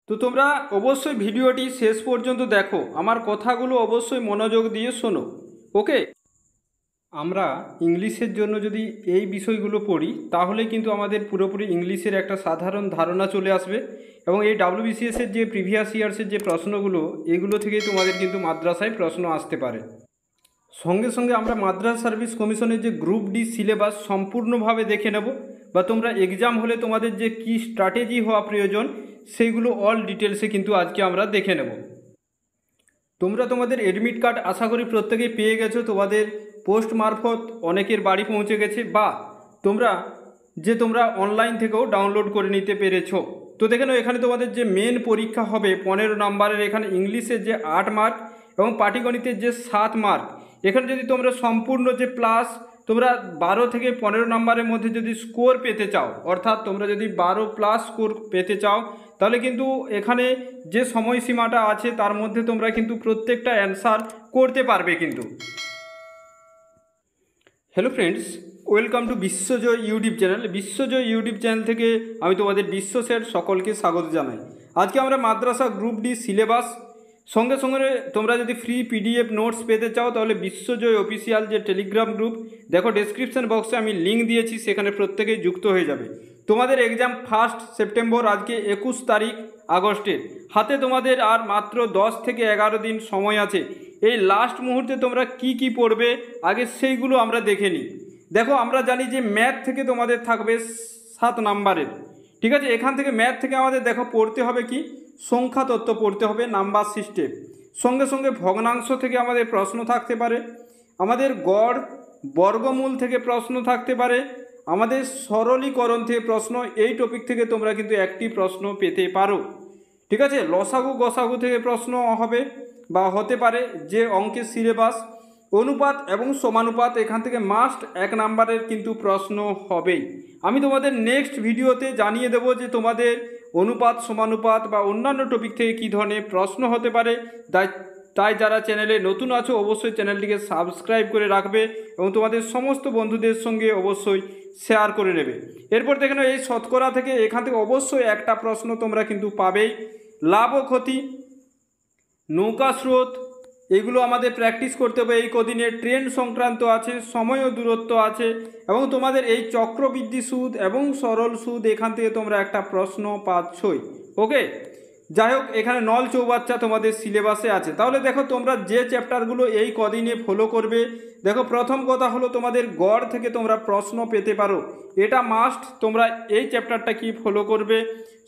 তো তোমরা অবশ্যই ভিডিওটি শেষ পর্যন্ত দেখো, আমার কথাগুলো অবশ্যই মনোযোগ দিয়ে শোনো। ওকে, আমরা ইংলিশের জন্য যদি এই বিষয়গুলো পড়ি তাহলে কিন্তু আমাদের পুরোপুরি ইংলিশের একটা সাধারণ ধারণা চলে আসবে এবং এই ডাব্লিউবিসিএসের যে প্রিভিয়াস ইয়ার্সের যে প্রশ্নগুলো, এগুলো থেকেই তোমাদের কিন্তু মাদ্রাসায় প্রশ্ন আসতে পারে। সঙ্গে সঙ্গে আমরা মাদ্রাসা সার্ভিস কমিশনের যে গ্রুপ ডি সিলেবাস সম্পূর্ণভাবে দেখে নেব, বা তোমরা এক্সাম হলে তোমাদের যে কি স্ট্র্যাটেজি হওয়া প্রয়োজন সেইগুলো অল ডিটেলসে কিন্তু আজকে আমরা দেখে নেব। তোমরা তোমাদের এডমিট কার্ড আশা করি প্রত্যেকেই পেয়ে গেছো, তোমাদের পোস্ট মারফত অনেকের বাড়ি পৌঁছে গেছে, বা তোমরা অনলাইন থেকেও ডাউনলোড করে নিতে পেরেছো। তো দেখে নাও, এখানে তোমাদের যে মেন পরীক্ষা হবে 15 নম্বরের, এখানে ইংলিশের যে 8 মার্ক এবং পাটিগণিতের যে 7 মার্ক। এখানে যদি তোমরা সম্পূর্ণ যে প্লাস তোমরা 12 থেকে 15 নম্বরের মধ্যে যদি স্কোর পেতে চাও, অর্থাৎ তোমরা যদি 12 প্লাস স্কোর পেতে চাও, তাহলে কিন্তু এখানে যে সময়সীমাটা আছে তার মধ্যে তোমরা কিন্তু প্রত্যেকটা অ্যান্সার করতে পারবে কিন্তু। Hello friends, welcome to Biswajoy YouTube channel. Biswajoy YouTube channel থেকে আমি তোমাদের বিশ্ব স্যার সকলকে স্বাগত জানাই। আজকে আমরা মাদ্রাসা গ্রুপ ডি সিলেবাস, সঙ্গে সঙ্গে তোমরা যদি ফ্রি পিডিএফ নোটস পেতে চাও তাহলে বিশ্বজয় অফিসিয়াল যে টেলিগ্রাম গ্রুপ, দেখো ডেসক্রিপশন বক্সে আমি লিঙ্ক দিয়েছি, সেখানে প্রত্যেকেই যুক্ত হয়ে যাবে। তোমাদের এক্সাম 1 সেপ্টেম্বর, আজকে 21 তারিখ আগস্টের, হাতে তোমাদের আর মাত্র 10 থেকে 11 দিন সময় আছে। এই লাস্ট মুহূর্তে তোমরা কি পড়বে আগে সেইগুলো আমরা দেখে নিই। দেখো, আমরা জানি যে ম্যাথ থেকে তোমাদের থাকবে 7 নাম্বারের, ঠিক আছে। এখান থেকে ম্যাথ থেকে আমাদের দেখো পড়তে হবে কি, সংখ্যা তত্ত্ব পড়তে হবে, নাম্বার সিস্টেম। সঙ্গে সঙ্গে ভগ্নাংশ থেকে আমাদের প্রশ্ন থাকতে পারে, আমাদের গড় বর্গমূল থেকে প্রশ্ন থাকতে পারে, আমাদের সরলীকরণ থেকে প্রশ্ন। এই টপিক থেকে তোমরা কিন্তু একটি প্রশ্ন পেতে পারো, ঠিক আছে। লসাগু গসাগু থেকে প্রশ্ন হবে বা হতে পারে, যে অঙ্কের সিলেবাস। অনুপাত এবং সমানুপাত, এখান থেকে মাস্ট 1 নাম্বারের কিন্তু প্রশ্ন হবেই। আমি তোমাদের নেক্সট ভিডিওতে জানিয়ে দেব যে তোমাদের অনুপাত সমানুপাত বা অন্যান্য টপিক থেকে কী ধরনের প্রশ্ন হতে পারে। তাই যারা চ্যানেলে নতুন আছো অবশ্যই চ্যানেলটিকে সাবস্ক্রাইব করে রাখবে এবং তোমাদের সমস্ত বন্ধুদের সঙ্গে অবশ্যই শেয়ার করে নেবে। এরপর দেখে নাও, এই শতকরা থেকে এখান থেকে অবশ্যই একটা প্রশ্ন তোমরা কিন্তু পাবেই। লাভ ও ক্ষতি, নৌকা স্রোত, এগুলো আমাদের প্র্যাকটিস করতে হবে। এই কদিনে ট্রেন সংক্রান্ত আছে, সময় ও দূরত্ব আছে, এবং তোমাদের এই চক্রবৃদ্ধি সুদ এবং সরল সুদ, এখান থেকে তোমরা একটা প্রশ্ন পাচ্ছই। ওকে, যাই হোক, এখানে নল চৌবাচ্চা তোমাদের সিলেবাসে আছে। তাহলে দেখো, তোমরা যে চ্যাপ্টারগুলো এই কদিনে ফলো করবে, দেখো প্রথম কথা হলো তোমাদের গড় থেকে তোমরা প্রশ্ন পেতে পারো, এটা মাস্ট। তোমরা এই চ্যাপ্টারটা কি ফলো করবে।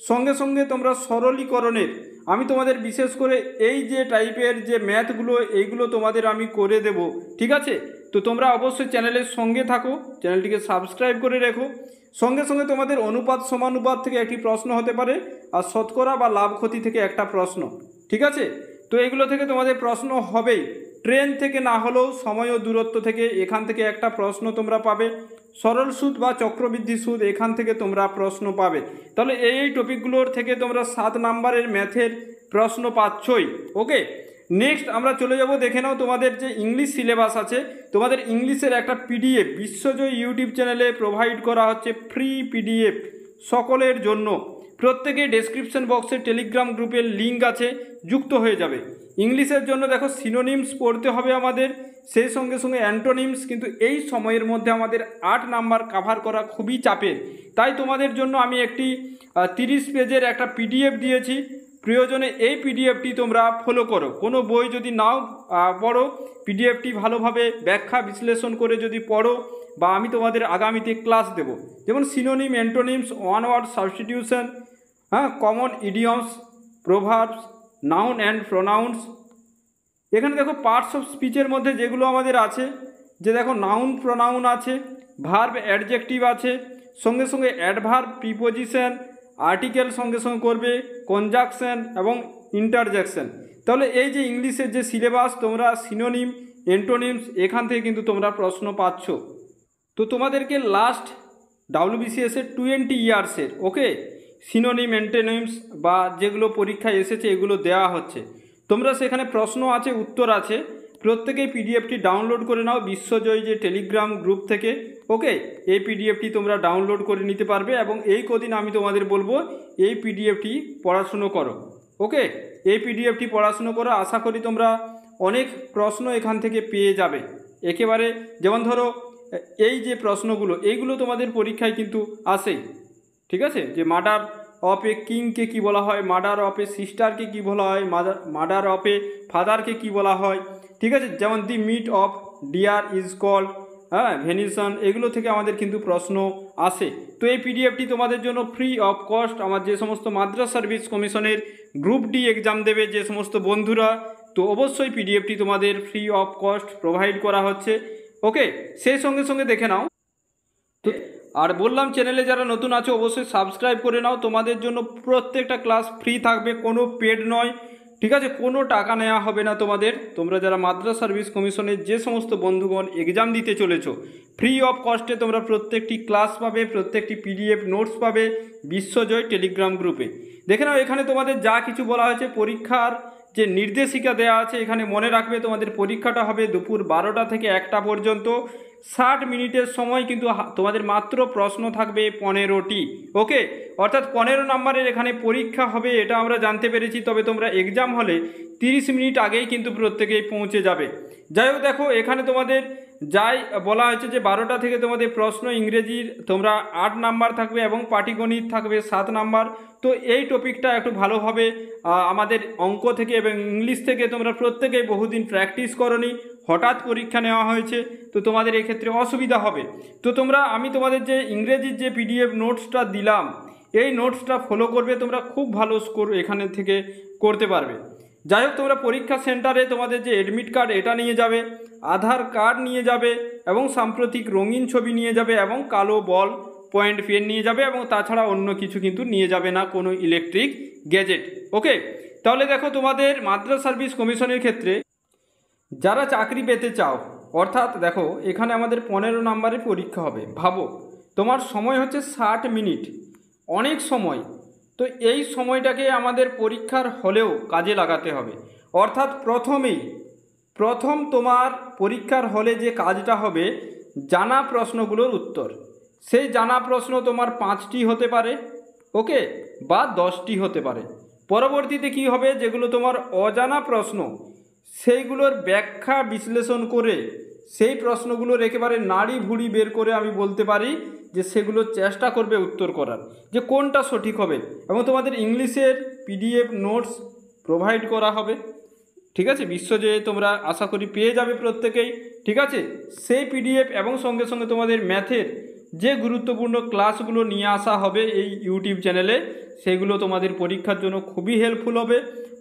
সঙ্গে সঙ্গে তোমরা সরলীকরণের, আমি তোমাদের বিশেষ করে এই যে টাইপের যে ম্যাথগুলো, এইগুলো তোমাদের আমি করে দেব, ঠিক আছে। তো তোমরা অবশ্যই চ্যানেলের সঙ্গে থাকো, চ্যানেলটিকে সাবস্ক্রাইব করে রেখো। সঙ্গে সঙ্গে তোমাদের অনুপাত সমানুপাত থেকে একটি প্রশ্ন হতে পারে, আর শতকরা বা লাভ ক্ষতি থেকে একটা প্রশ্ন, ঠিক আছে। তো এগুলো থেকে তোমাদের প্রশ্ন হবেই। ট্রেন থেকে না হলেও সময় ও দূরত্ব থেকে এখান থেকে একটা প্রশ্ন তোমরা পাবে। সরল সুদ বা চক্রবৃদ্ধি সুদ, এখান থেকে তোমরা প্রশ্ন পাবে। তাহলে এই টপিকগুলোর থেকে তোমরা 7 নাম্বারের ম্যাথের প্রশ্ন পাচ্ছই। ওকে, নেক্সট আমরা চলে যাব, দেখে নাও তোমাদের যে ইংলিশ সিলেবাস আছে, তোমাদের ইংলিশের একটা পিডিএফ বিশ্বজয় ইউটিউব চ্যানেলে প্রোভাইড করা হচ্ছে, ফ্রি পিডিএফ সকলের জন্য। প্রত্যেকে ডেসক্রিপশন বক্সে টেলিগ্রাম গ্রুপের লিঙ্ক আছে, যুক্ত হয়ে যাবে। ইংলিশের জন্য দেখো সিনোনিমস পড়তে হবে আমাদের, সেই সঙ্গে সঙ্গে অ্যান্টোনিমস, কিন্তু এই সময়ের মধ্যে আমাদের 8 নাম্বার কাভার করা খুবই চাপের। তাই তোমাদের জন্য আমি একটি 30 পেজের একটা পিডিএফ দিয়েছি। প্রয়োজনে এই পিডিএফটি তোমরা ফলো করো। কোনো বই যদি নাও পড়ো, পিডিএফটি ভালোভাবে ব্যাখ্যা বিশ্লেষণ করে যদি পড়ো, বা আমি তোমাদের আগামীতে ক্লাস দেব, যেমন synonym, antonyms, one word substitution, common idioms, proverbs, noun and pronouns. এখানে দেখো পার্টস অফ স্পিচের মধ্যে যেগুলো আমাদের আছে, যে দেখো নাউন প্রোনাউন আছে, ভার্ব অ্যাডজেক্টিভ আছে, সঙ্গে সঙ্গে অ্যাডভার্ব, প্রিপোজিশন, আর্টিকেল সঙ্গে সঙ্গে করবে, কনজাকশন এবং ইন্টারজেকশন। তাহলে এই যে ইংলিশের যে সিলেবাস, তোমরা সিনোনিম, অ্যান্টোনিমস, এখান থেকে কিন্তু তোমরা প্রশ্ন পাচ্ছ। তো তোমাদেরকে লাস্ট ডাব্লিউবিসিএসের 20 ইয়ার্সের, ওকে, সিনোনিম, অ্যান্টোনিমস বা যেগুলো পরীক্ষায় এসেছে এগুলো দেওয়া হচ্ছে। তোমরা সেখানে প্রশ্ন আছে, উত্তর আছে। প্রত্যেকেই পিডিএফটি ডাউনলোড করে নাও বিশ্বজয় যে টেলিগ্রাম গ্রুপ থেকে, ওকে, এই পিডিএফটি তোমরা ডাউনলোড করে নিতে পারবে এবং এই কদিন আমি তোমাদের বলবো এই পিডিএফটি পড়াশুনো করো। ওকে, এই পিডিএফটি পড়াশুনো করো, আশা করি তোমরা অনেক প্রশ্ন এখান থেকে পেয়ে যাবে একেবারে। যেমন ধরো এই যে প্রশ্নগুলো, এইগুলো তোমাদের পরীক্ষায় কিন্তু আসেই, ঠিক আছে। যে মার্ডার অফ এ কিংকে কী বলা হয়, মার্ডার অফ এ সিস্টারকে কী বলা হয়, মার্ডার অফ এ ফাদারকে কী বলা হয়, ঠিক আছে। যেমন the meat of deer is called, venison, এগুলো থেকে আমাদের কিন্তু প্রশ্ন আসে। তো এই পিডিএফটি তোমাদের জন্য ফ্রি অফ কস্ট, আমার যে সমস্ত মাদ্রাসা সার্ভিস কমিশনের গ্রুপ ডি এক্সাম দেবে যে সমস্ত বন্ধুরা, তো অবশ্যই পিডিএফটি তোমাদের ফ্রি অফ কস্ট প্রোভাইড করা হচ্ছে। ওকে, সেই সঙ্গে সঙ্গে দেখে নাও তো। আর বললাম চ্যানেলে যারা নতুন আছো অবশ্যই সাবস্ক্রাইব করে নাও, তোমাদের জন্য প্রত্যেকটা ক্লাস ফ্রি থাকবে, কোনো পেড নয়, ঠিক আছে, কোনো টাকা নেওয়া হবে না তোমাদের। তোমরা যারা মাদ্রাসা সার্ভিস কমিশনের যে সমস্ত বন্ধুগণ এক্সাম দিতে চলেছো, ফ্রি অফ কস্টে তোমরা প্রত্যেকটি ক্লাস পাবে, প্রত্যেকটি পিডিএফ নোটস পাবে বিশ্বজয় টেলিগ্রাম গ্রুপে। দেখে নাও এখানে তোমাদের যা কিছু বলা হয়েছে, পরীক্ষার যে নির্দেশিকা দেওয়া আছে এখানে মনে রাখবে তোমাদের পরীক্ষাটা হবে দুপুর 12টা থেকে 1টা পর্যন্ত। 60 মিনিটের সময় কিন্তু তোমাদের মাত্র প্রশ্ন থাকবে 15টি। ওকে, অর্থাৎ 15 নম্বরের এখানে পরীক্ষা হবে, এটা আমরা জানতে পেরেছি। তবে তোমরা এক্সাম হলে 30 মিনিট আগেই কিন্তু প্রত্যেকেই পৌঁছে যাবে। যাই হোক, দেখো এখানে তোমাদের যাই বলা হয়েছে যে 12টা থেকে তোমাদের প্রশ্ন ইংরেজির তোমরা 8 নাম্বার থাকবে এবং পাটিগণিত থাকবে 7 নাম্বার। তো এই টপিকটা একটু ভালোভাবে আমাদের অঙ্ক থেকে এবং ইংলিশ থেকে তোমরা প্রত্যেকেই বহুদিন প্র্যাকটিস করনি, হঠাৎ পরীক্ষা নেওয়া হয়েছে, তো তোমাদের এক্ষেত্রে অসুবিধা হবে। তো আমি তোমাদের যে ইংরেজির যে পিডিএফ নোটসটা দিলাম, এই নোটসটা ফলো করবে, তোমরা খুব ভালো স্কোর এখানে থেকে করতে পারবে। যাই হোক, তোমরা পরীক্ষা সেন্টারে তোমাদের যে অ্যাডমিট কার্ড এটা নিয়ে যাবে, আধার কার্ড নিয়ে যাবে এবং সাম্প্রতিক রঙিন ছবি নিয়ে যাবে এবং কালো বল পয়েন্ট পেন নিয়ে যাবে এবং তাছাড়া অন্য কিছু কিন্তু নিয়ে যাবে না, কোনো ইলেকট্রিক গ্যাজেট। ওকে, তাহলে দেখো তোমাদের মাদ্রাসা সার্ভিস কমিশনের ক্ষেত্রে যারা চাকরি পেতে চাও, অর্থাৎ দেখো এখানে আমাদের 15 নম্বরের পরীক্ষা হবে। ভাবো তোমার সময় হচ্ছে 60 মিনিট, অনেক সময়। তো এই সময়টাকে আমাদের পরীক্ষার হলেও কাজে লাগাতে হবে। অর্থাৎ প্রথম তোমার পরীক্ষার হলে যে কাজটা হবে, জানা প্রশ্নগুলোর উত্তর। সেই জানা প্রশ্ন তোমার 5টি হতে পারে, ওকে, বা 10টি হতে পারে। পরবর্তীতে কি হবে, যেগুলো তোমার অজানা প্রশ্ন সেইগুলোর ব্যাখ্যা বিশ্লেষণ করে সেই প্রশ্নগুলোর একেবারে নাড়ি ভুড়ি বের করে আমি বলতে পারি যে সেগুলো চেষ্টা করবে উত্তর করার, যে কোনটা সঠিক হবে। এবং তোমাদের ইংলিশের পিডিএফ নোটস প্রোভাইড করা হবে, ঠিক আছে, বিশ্বজয়ে তোমরা আশা করি পেয়ে যাবে প্রত্যেকেই, ঠিক আছে। সেই পিডিএফ এবং সঙ্গে সঙ্গে তোমাদের ম্যাথের যে গুরুত্বপূর্ণ ক্লাসগুলো নিয়ে আসা হবে এই ইউটিউব চ্যানেলে, সেগুলো তোমাদের পরীক্ষার জন্য খুবই হেল্পফুল হবে।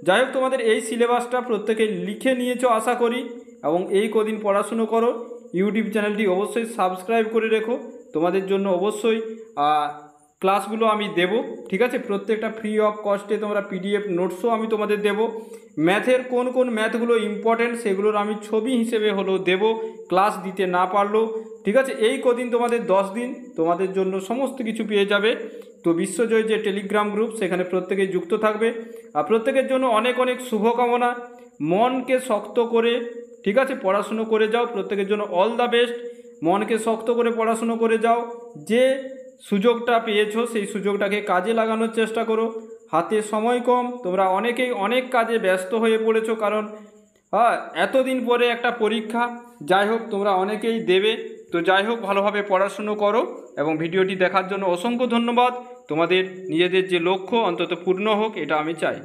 যাই হোক, তোমাদের এই সিলেবাসটা প্রত্যেকেই লিখে নিয়েছো আশা করি এবং এই কদিন পড়াশুনো করো। ইউটিউব চ্যানেলটি অবশ্যই সাবস্ক্রাইব করে রেখো, তোমাদের জন্য অবশ্যই ক্লাসগুলো আমি দেব, ঠিক আছে। প্রত্যেকটা ফ্রি অফ কস্টে তোমরা পিডিএফ নোটসও আমি তোমাদের দেব। ম্যাথের কোন কোন ম্যাথগুলো ইম্পর্টেন্ট সেগুলোর আমি ছবি হিসেবে হলেও দেব, ক্লাস দিতে না পারলেও, ঠিক আছে। এই কদিন তোমাদের 10 দিন তোমাদের জন্য সমস্ত কিছু পেয়ে যাবে। তো বিশ্বজয় যে টেলিগ্রাম গ্রুপ, সেখানে প্রত্যেকেই যুক্ত থাকবে। আর প্রত্যেকের জন্য অনেক অনেক শুভকামনা। মনকে শক্ত করে, ঠিক আছে, পড়াশুনো করে যাও। প্রত্যেকের জন্য অল দ্য বেস্ট। মনকে শক্ত করে পড়াশুনো করে যাও। যে সুযোগটা পেয়েছো সেই সুযোগটাকে কাজে লাগানোর চেষ্টা করো। হাতে সময় কম, তোমরা অনেকেই অনেক কাজে ব্যস্ত হয়ে পড়েছো, কারণ এতদিন পরে একটা পরীক্ষা। যাই হোক, তোমরা অনেকেই দেবে। তো যাই হোক, ভালোভাবে পড়াশুনো করো এবং ভিডিওটি দেখার জন্য অসংখ্য ধন্যবাদ। তোমাদের নিজেদের যে লক্ষ্য অন্তত পূর্ণ হোক, এটা আমি চাই।